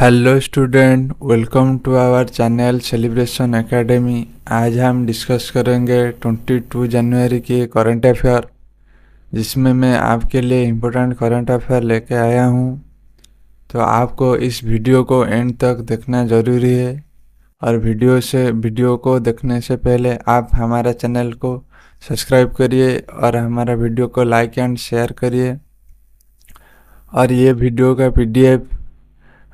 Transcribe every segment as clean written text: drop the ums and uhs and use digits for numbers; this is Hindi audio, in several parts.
Hello student, welcome to our channel celebration academy. आज हम डिस्कस करेंगे 22 जनवरी की करंट अफेयर, जिसमें मैं आपके लिए इम्पोर्टेंट करंट अफेयर लेके आया हूँ। तो आपको इस वीडियो को एंड तक देखना ज़रूरी है। और वीडियो को देखने से पहले आप हमारा चैनल को सब्सक्राइब करिए और हमारा वीडियो को लाइक एंड शेयर करिए। और ये वीडियो का पीडीएफ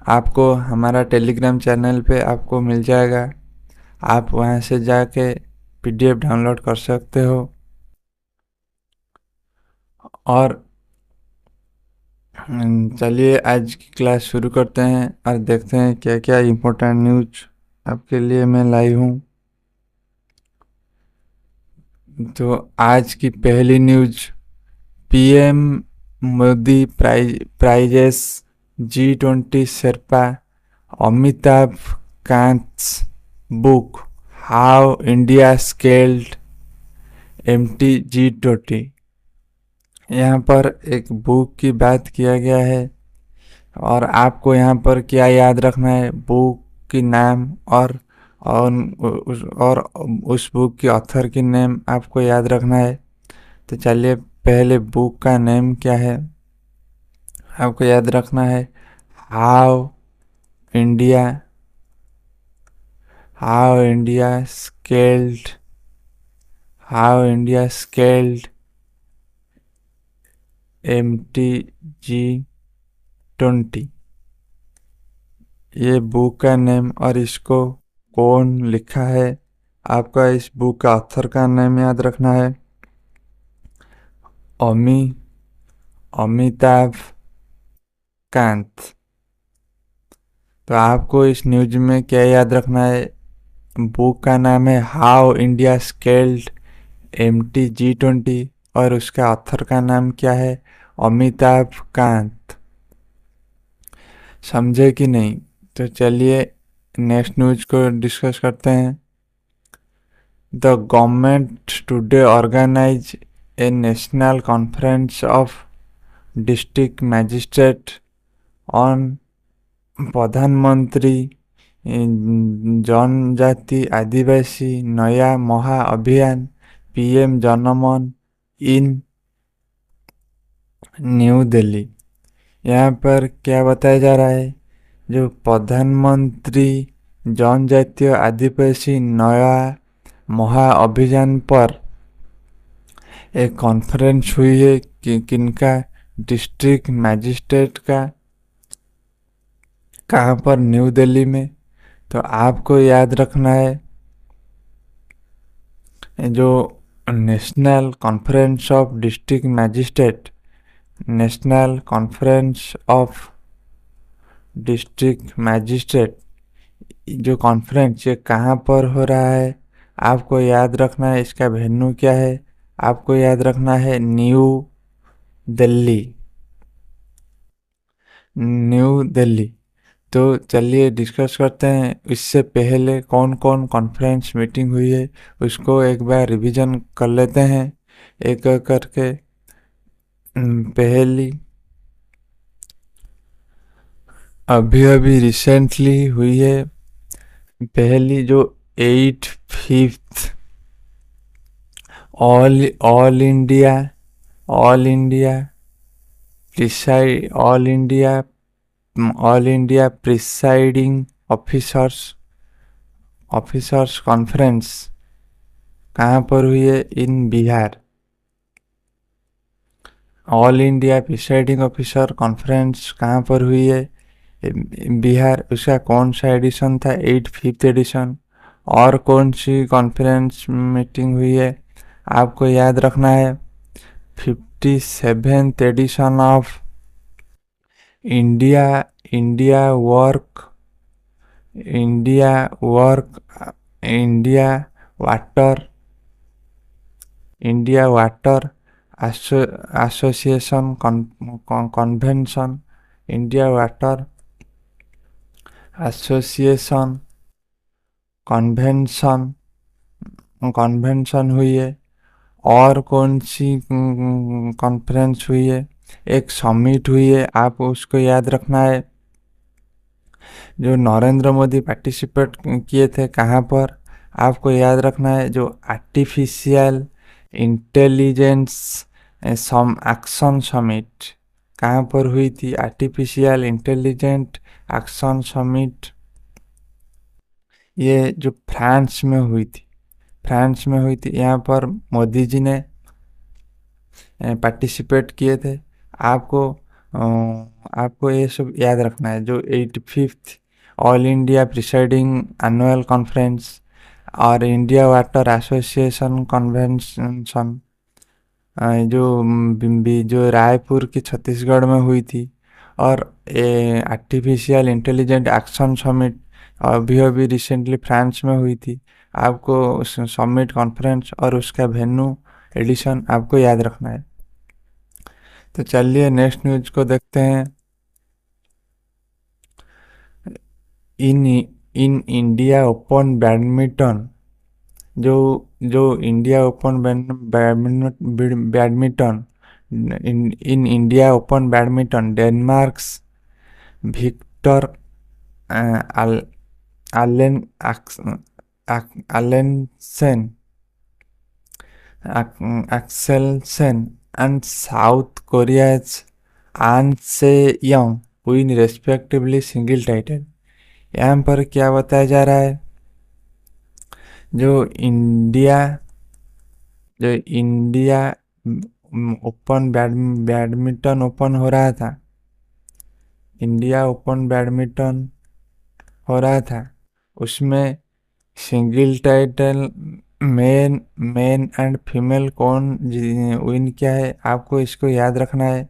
आपको हमारा टेलीग्राम चैनल पे आपको मिल जाएगा। आप वहां से जाके पीडीएफ डाउनलोड कर सकते हो। और चलिए आज की क्लास शुरू करते हैं और देखते हैं क्या क्या इम्पोर्टेंट न्यूज आपके लिए मैं लाई हूँ। तो आज की पहली news, PM Modi prizes G20 sherpa Amitabh Kant's book how India scaled MTG20। यहाँ पर एक बुक की बात किया गया है और आपको यहाँ पर क्या याद रखना है, बुक की नाम और उस बुक की ऑथर की नेम आपको याद रखना है। तो चलिए पहले बुक का नेम क्या है आपको याद रखना है, how India how India scaled how India scaled MTG20। ये बुक का नेम और इसको कौन लिखा है, आपका इस बुक का ऑथर का नेम याद रखना है, अमिताभ कांत। तो आपको इस न्यूज में क्या याद रखना है, बुक का नाम है हाउ इंडिया स्केल्ड MTG20 और उसका ऑथर का नाम क्या है, अमिताभ कांत। समझे कि नहीं? तो चलिए नेक्स्ट न्यूज को डिस्कस करते हैं। The government today organise a national conference of district magistrate on प्रधानमंत्री जनजाति आदिवासी नया महा अभियान PM जनमन इन न्यू दिल्ली। यहाँ पर क्या बताया जा रहा है, जो प्रधानमंत्री जनजातीय आदिवासी नया महा अभियान पर एक कॉन्फ्रेंस हुई है किनका, डिस्ट्रिक्ट मैजिस्ट्रेट का, कहाँ पर, न्यू दिल्ली में। तो आपको याद रखना है, जो national conference of district magistrate national conference of district magistrate जो कॉन्फ्रेंस ये कहाँ पर हो रहा है, आपको याद रखना है। इसका वेन्यू क्या है, आपको याद रखना है न्यू दिल्ली, न्यू दिल्ली। तो चलिए डिस्कस करते हैं, इससे पहले कौन कौन कॉन्फ्रेंस मीटिंग हुई है उसको एक बार रिवीजन कर लेते हैं एक एक करके। पहली अभी अभी रिसेंटली हुई है, पहली जो 8th all India presiding officers conference कहाँ पर हुई है, in Bihar. All India presiding officer conference कहाँ पर हुई है, बिहार। उसका कौन सा एडिशन था, 5th एडिशन। और कौन सी कॉन्फ्रेंस मीटिंग हुई है, आपको याद रखना है 57th edition of India India work India water association convention, India water association convention हुई है। और कौन सी कॉन्फ्रेंस हुई है, एक समिट हुई है, आप उसको याद रखना है जो नरेंद्र मोदी पार्टिसिपेट किए थे कहाँ पर, आपको याद रखना है। जो आर्टिफिशियल इंटेलिजेंस एक्शन समिट कहाँ पर हुई थी, आर्टिफिशियल इंटेलिजेंट एक्शन समिट, ये जो फ्रांस में हुई थी, फ्रांस में हुई थी। यहाँ पर मोदी जी ने पार्टिसिपेट किए थे। आपको आपको ये सब याद रखना है। जो 85th all India presiding annual conference और इंडिया वाटर एसोसिएशन कन्वेंशन, जो रायपुर की छत्तीसगढ़ में हुई थी, और आर्टिफिशियल इंटेलिजेंट एक्शन समिट अभी अभी रिसेंटली फ्रांस में हुई थी। आपको उस समिट कॉन्फ्रेंस और उसका वेन्यू एडिशन आपको याद रखना है। तो चलिए नेक्स्ट न्यूज को देखते हैं। इन इन इंडिया ओपन बैडमिंटन, जो जो India open badminton in India open badminton Denmark's Victor all, आलेन आलेनसेन Axelsen and South Korea's An Se-young win respectively single title। यहाँ पर क्या बताया जा रहा है, जो इंडिया जो इंडिया ओपन बैडमिंटन ओपन हो रहा था, इंडिया ओपन बैडमिंटन हो रहा था, उसमें single title main main and female कौन विन किया है, आपको इसको याद रखना है।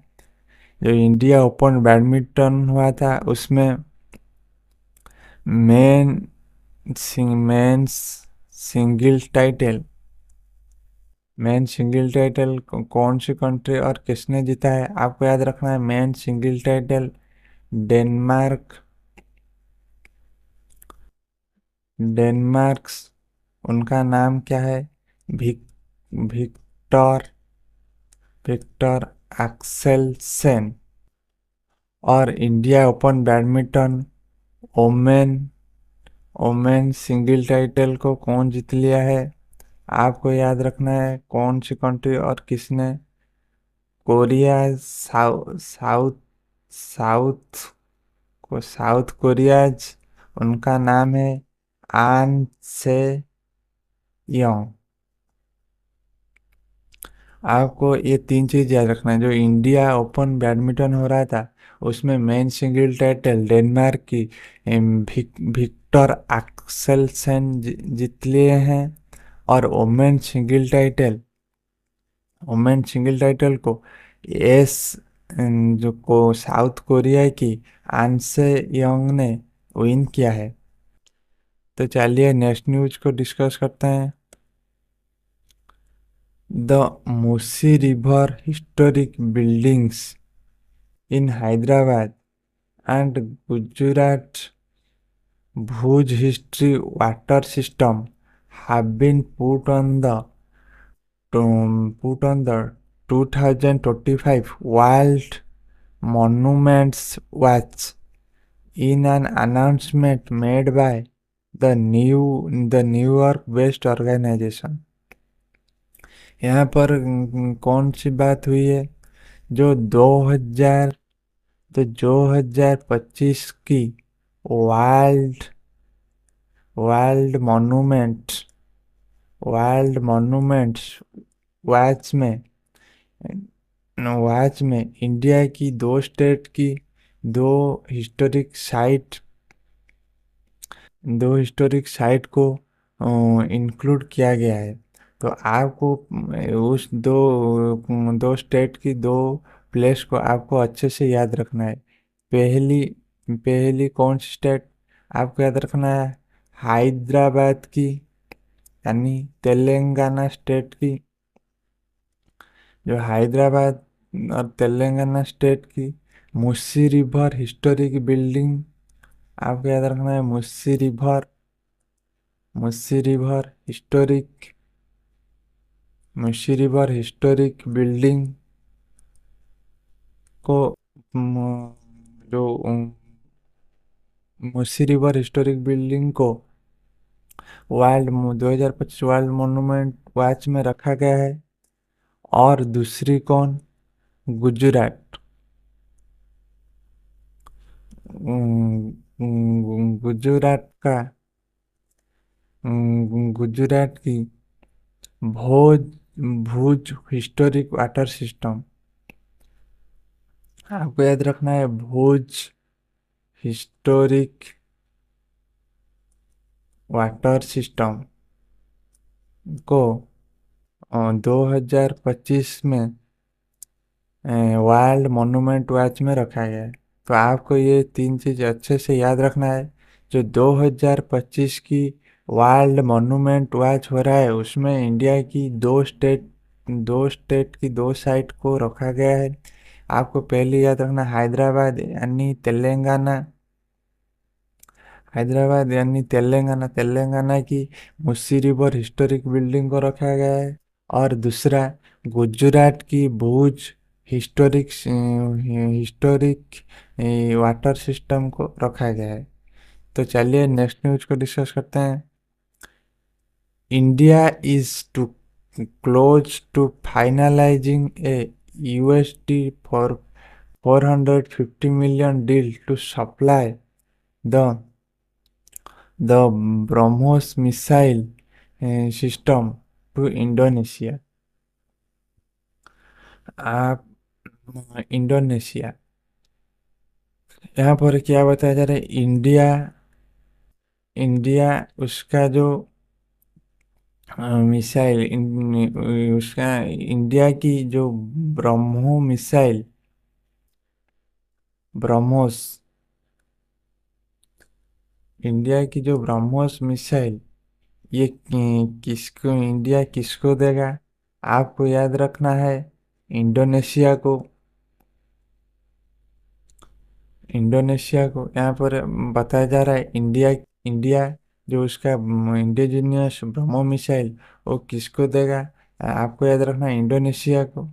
जो इंडिया ओपन बैडमिंटन हुआ था उसमें main men's single title main single title कौन सी कंट्री और किसने जीता है, आपको याद रखना है। Men single title Denmark Denmark's उनका नाम क्या है, विक विक्टर विक्टर एक्सेलसेन। और India open badminton women women single title को कौन जीत लिया है, आपको याद रखना है कौन सी कंट्री और किसने। Korea south south south Korea's उनका नाम है आन से योंग। आपको ये तीन चीज याद रखना है। जो इंडिया ओपन बैडमिंटन हो रहा था उसमें मेन सिंगल टाइटल डेनमार्क की विक्टर एक्सेलसेन जीत लिए हैं, और वोमेन सिंगल टाइटल को एस जो को साउथ कोरिया की आंसे योंग ने विन किया है। तो चलिए नेक्स्ट न्यूज को डिस्कस करते हैं। The Musi river historic buildings in Hyderabad and Gujarat Bhuj history water system have been put on the 2025 World Monuments Watch in an announcement made by the New York based organization। यहाँ पर कौन सी बात हुई है, जो 2000 तो 2025 की world world monument world monuments watch में इंडिया की दो स्टेट की दो हिस्टोरिक साइट दो हिस्टोरिक साइट को इंक्लूड किया गया है। तो आपको उस दो स्टेट की दो प्लेस को आपको अच्छे से याद रखना है। पहली पहली कौन सी स्टेट आपको याद रखना है, हैदराबाद की यानी तेलंगाना स्टेट की। जो हैदराबाद और तेलंगाना स्टेट की मुस्सी रिवर हिस्टोरिक बिल्डिंग, आपको याद रखना है। मुस्सी रिवर हिस्टोरिक बिल्डिंग को जो मुसी रिवर हिस्टोरिक बिल्डिंग को वर्ल्ड 2025 वर्ल्ड मोन्यूमेंट वॉच में रखा गया है। और दूसरी कौन? गुजरात। गुजरात का गुजरात की भोज भुज हिस्टोरिक वाटर सिस्टम, आपको याद रखना है, भुज हिस्टोरिक वाटर सिस्टम को 2025 में वर्ल्ड मोन्यूमेंट वॉच में रखा गया है। तो आपको ये तीन चीज अच्छे से याद रखना है। जो 2025 की वर्ल्ड मोन्यूमेंट वॉच हो रहा है उसमें इंडिया की दो स्टेट की दो साइट को रखा गया है। आपको पहले याद रखना, हैदराबाद यानी तेलंगाना, हैदराबाद यानी तेलंगाना, तेलंगाना की मुसी रिवर हिस्टोरिक बिल्डिंग को रखा गया है। और दूसरा गुजरात की भुज हिस्टोरिक हिस्टोरिक वाटर सिस्टम को रखा गया है। तो चलिए नेक्स्ट न्यूज को डिस्कस करते हैं। India is too close to finalising a USD for 450 million deal to supply the BrahMos missile system to Indonesia। आप इंडोनेशिया, यहाँ पर क्या बताया जा रहा है? इंडिया इंडिया उसका जो मिसाइल उसका इंडिया की जो ब्रह्मो मिसाइल, ब्रह्मोस, इंडिया की जो ब्रह्मोस मिसाइल, ये किसको, इंडिया किसको देगा? आपको याद रखना है, इंडोनेशिया को। इंडोनेशिया को यहाँ पर बताया जा रहा है, इंडिया इंडिया जो उसका इंडिजिनियस ब्रह्मो मिसाइल वो किसको देगा? आपको याद रखना है, इंडोनेशिया को।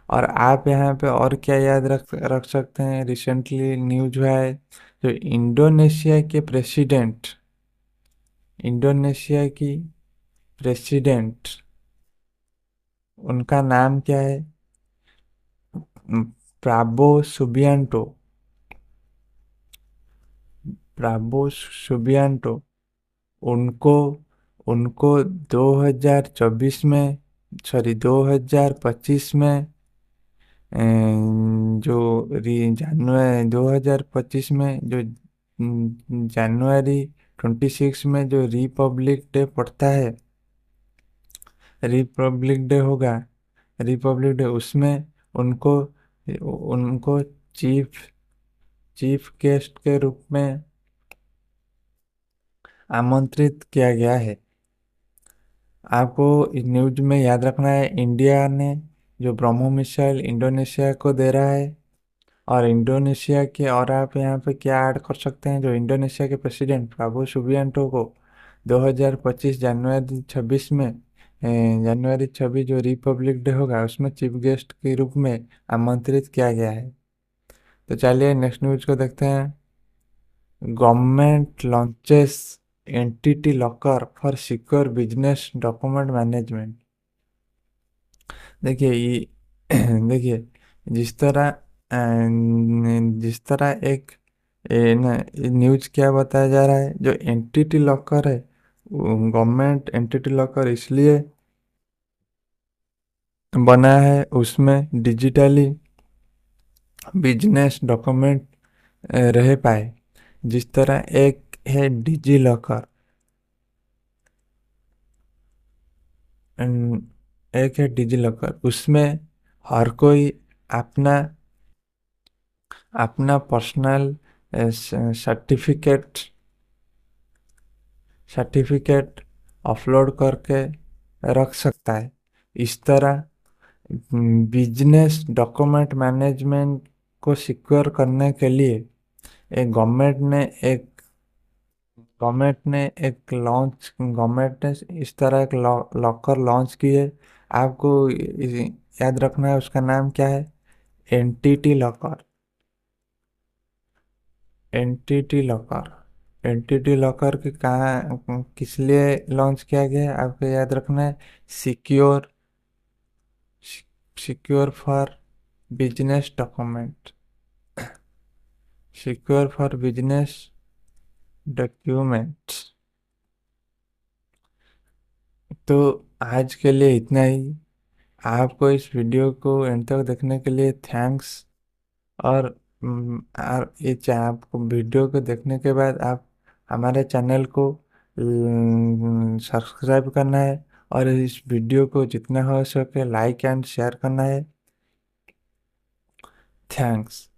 और आप यहाँ पे और क्या याद रख सकते हैं? रिसेंटली न्यूज हुआ है, जो इंडोनेशिया की प्रेसिडेंट, उनका नाम क्या है? प्राबो सुबियांटो, प्राबो सुबियांटो। उनको उनको 2024 में, सॉरी 2025 में जो जनवरी 2025 में जो जनवरी 26 में जो रिपब्लिक डे पड़ता है, रिपब्लिक डे होगा, रिपब्लिक डे उसमें उनको उनको चीफ चीफ गेस्ट के रूप में आमंत्रित किया गया है। आपको इस न्यूज में याद रखना है, इंडिया ने जो ब्रह्मो मिसाइल इंडोनेशिया को दे रहा है। और इंडोनेशिया के, और आप यहाँ पे क्या ऐड कर सकते हैं, जो इंडोनेशिया के प्रेसिडेंट प्राबो सुबियांटो को 2025 जनवरी 26 में जनवरी 26 जो रिपब्लिक डे होगा उसमें चीफ गेस्ट के रूप में आमंत्रित किया गया है। तो चलिए नेक्स्ट न्यूज को देखते हैं। Government launches entity locker for secure business document management. देखिए ये देखिए, जिस तरह एक न्यूज क्या बताया जा रहा है, जो एंटिटी लॉकर है, गवर्नमेंट एंटिटी लॉकर इसलिए बना है उसमें डिजिटली बिजनेस डॉक्यूमेंट रह पाए। जिस तरह एक है डिजी लॉकर, एक है डिजी लॉकर, उसमें हर कोई अपना अपना पर्सनल सर्टिफिकेट सर्टिफिकेट अपलोड करके रख सकता है। इस तरह बिजनेस डॉक्यूमेंट मैनेजमेंट को सिक्योर करने के लिए एक गवर्नमेंट ने इस तरह एक लॉकर लॉन्च की है। आपको याद रखना है, उसका नाम क्या है? Entity locker. Entity locker. Entity locker के कहाँ किस लिए लॉन्च किया गया है आपको याद रखना है। Secure secure for business document. Secure for business documents. तो आज के लिए इतना ही। आपको इस वीडियो को एंड तक देखने के लिए थैंक्स। और आपको वीडियो को देखने के बाद आप हमारे चैनल को सब्सक्राइब करना है और इस वीडियो को जितना हो सके लाइक एंड शेयर करना है। थैंक्स।